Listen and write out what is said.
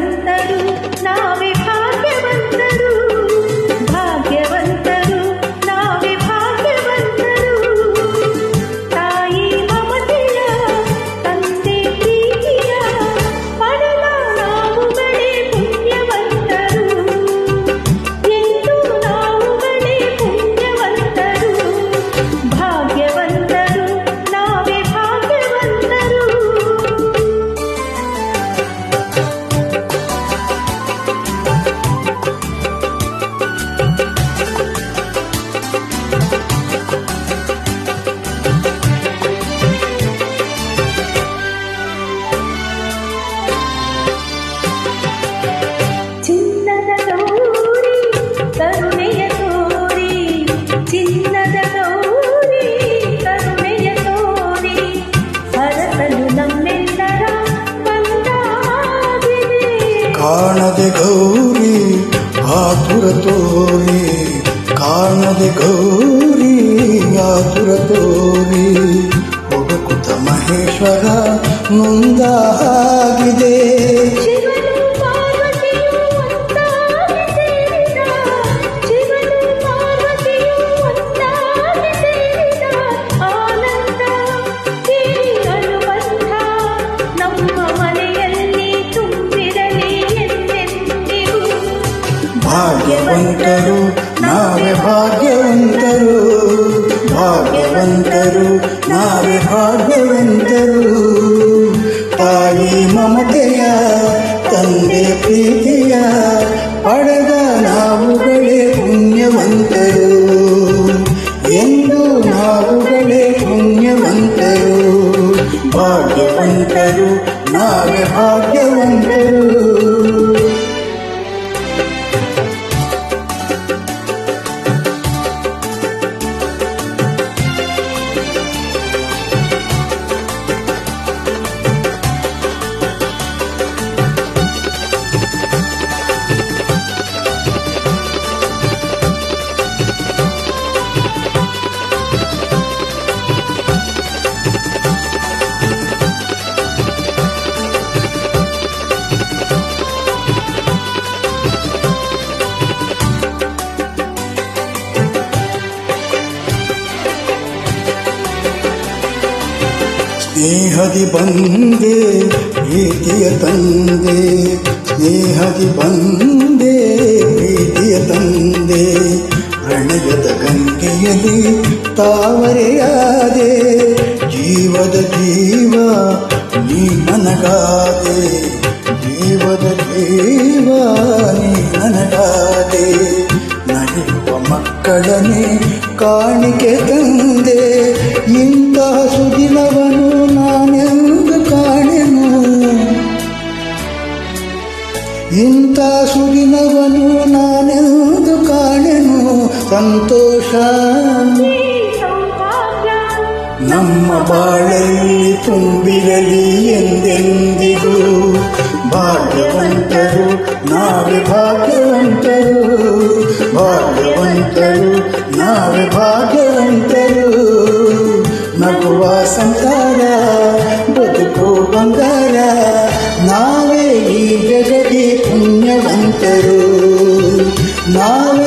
ಭಾಗ್ಯವಂತರು ನಾವೇ ಭಾಗ್ಯವಂತರು ಭಾಗ್ಯವಂತರು ನಾವೇ ಭಾಗ್ಯವಂತರು ತಾಯಿ ಮಮತೆಯ ತಂದೆ ಪ್ರೀತಿಯ ಪಡೆದ ನಾವುಗಳೇ ಪುಣ್ಯವಂತರು ಎಂದು ನಾವುಗಳೇ ಪುಣ್ಯವಂತರು ಭಾಗ್ಯವಂತರು ನಾವೇ ಭಾಗ್ಯವಂತರು ಚಿನ್ನದ ಗೌರಿ ಕರುಣೆಯ ತೋರಿ ಚಿನ್ನದ ಗೌರಿ ಕರುಣೆಯ ತೋರಿ ಹರಸಲು ನಮ್ಮೆಲ್ಲರ ಬಂದಾಗಿದೆ ಕಾಣದೆ ಗೌರಿ ಆತುರ ತೋರಿ ಕಾಣದೆ ಗೌರಿ ಆತುರ ತೋರಿ ಹುಡುಕುತ್ತ ಮಹೇಶ್ವರ ಮುಂದಾಗಿದೆ ಶಿವನು ಪಾರ್ವತಿಯು ಒಂದಾಗಿ ಸೇರಿದ ಶಿವನು ಪಾರ್ವತಿಯು ಒಂದಾಗಿ ಸೇರಿದ ಆನಂದ ಕೇಳಿ ಅನುಬಂಧ ನಮ್ಮ ಮನೆಯಲ್ಲಿ ತುಂಬಿರಲಿ ಎಂದೆಂದಿಗೂ ಭಾಗ್ಯವಂತರು ನಾವೇ ಭಾಗ್ಯವಂತರು ಭಾಗ್ಯವಂತರು ನಾವೇ ಭಾಗ್ಯವಂತರು ತಾಯಿ ಮಮತೆಯ ತಂದೆ ಪ್ರೀತಿಯ ಪಡೆದ ನಾವುಗಳೇ ಪುಣ್ಯವಂತರು ಎಂದು ನಾವುಗಳೇ ಪುಣ್ಯವಂತರು ಭಾಗ್ಯವಂತರು ನಾವೇ ಭಾಗ್ಯವಂತರು ಸ್ನೇಹದಿ ಬಂದೆ ಪ್ರೀತಿಯ ತಂದೆ ಸ್ನೇಹದಿ ಬಂದೆ ಪ್ರೀತಿಯ ತಂದೆ ಪ್ರಣಯದ ಗಂಗೆಯಲ್ಲಿ ತಾವರೆಯಾದೆ ಜೀವದ ಜೀವ ನೀ ನನಗಾದೆ ಜೀವದ ಜೀವ ನೀ ನನಗಾದೆ ನಡೆಯುವ ಮಕ್ಕಳನ್ನೇ ಕಾಣಿಕೆ ತಂದೆ ಇಂತಹ ಸುದಿನವನು ನಾನೆಂದು ಕಾಣೆನು ಇಂಥ ಸುದಿನವನು ನಾನೆಂದು ಕಾಣೆನು ಸಂತೋಷ ನಮ್ಮ ಬಾಳಲ್ಲಿ ತುಂಬಿರಲಿ ಎಂದೆಂದಿಗೂ ಭಾಗ್ಯವಂತರು ನಾವೇ ಭಾಗ್ಯವಂತರು ಭಾಗ್ಯವಂತರು ನಾವೇ ಭಾಗ್ಯವಂತರು ನಗುವ ಸಂಸಾರ ಬದುಕು ಬಂಗಾರ ನಾವೇ ಈ ಜಗದಿ ಪುಣ್ಯವಂತರು ನಾವೇ